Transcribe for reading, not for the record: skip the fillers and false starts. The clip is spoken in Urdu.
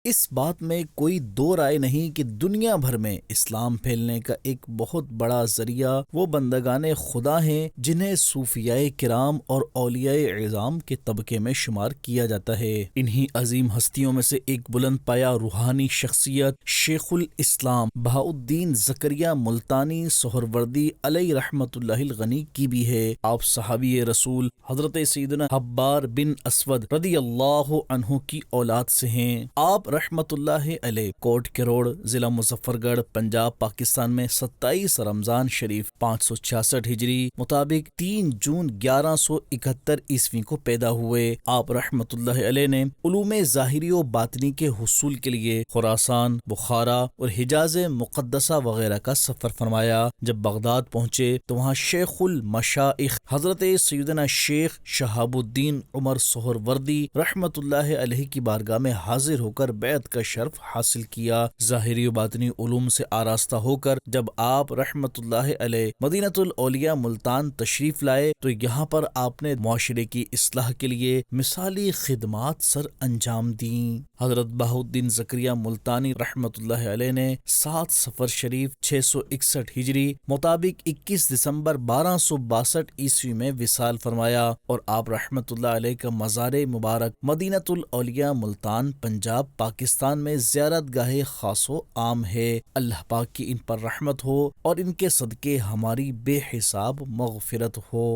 اس بات میں کوئی دو رائے نہیں کہ دنیا بھر میں اسلام پھیلنے کا ایک بہت بڑا ذریعہ وہ بندگان خدا ہیں جنہیں صوفیاء کرام اور اولیاء اعظام کے طبقے میں شمار کیا جاتا ہے۔ انہی عظیم ہستیوں میں سے ایک بلند پایہ روحانی شخصیت شیخ الاسلام بہاء الدین زکریا ملتانی سہروردی علیہ رحمت اللہ الغنی کی بھی ہے۔ آپ صحابی رسول حضرت سیدنا حبار بن اسود رضی اللہ عنہ کی اولاد سے ہیں۔ آپ رحمت اللہ علیہ کوٹ کروڑ ضلع مظفر گڑھ پنجاب پاکستان میں 27 رمضان شریف 566 ہجری مطابق 3 جون 1171 عیسوی کو پیدا ہوئے۔ آپ رحمت اللہ علیہ نے علوم ظاہری و باطنی کے حصول کے لیے خراسان، بخارا اور حجاز مقدسہ وغیرہ کا سفر فرمایا۔ جب بغداد پہنچے تو وہاں شیخ المشائخ حضرت سیدنا شیخ شہاب الدین عمر سہروردی رحمت اللہ علیہ کی بارگاہ میں حاضر ہو کر بیعت کا شرف حاصل کیا۔ ظاہری و باطنی علوم سے آراستہ ہو کر جب آپ رحمت اللہ علیہ مدینۃ الاولیاء ملتان تشریف لائے تو یہاں پر آپ نے معاشرے کی اصلاح کے لیے مثالی خدمات سر انجام دیں۔ حضرت بہاء الدین زکریا ملتانی رحمت اللہ علیہ نے 7 صفر شریف 661 ہجری مطابق 21 دسمبر 1262 عیسوی میں وصال فرمایا اور آپ رحمت اللہ علیہ کا مزار مبارک مدینۃ الاولیاء ملتان پنجاب پاکستان میں زیارت گاہ خاص و عام ہے۔ اللہ پاک کی ان پر رحمت ہو اور ان کے صدقے ہماری بے حساب مغفرت ہو۔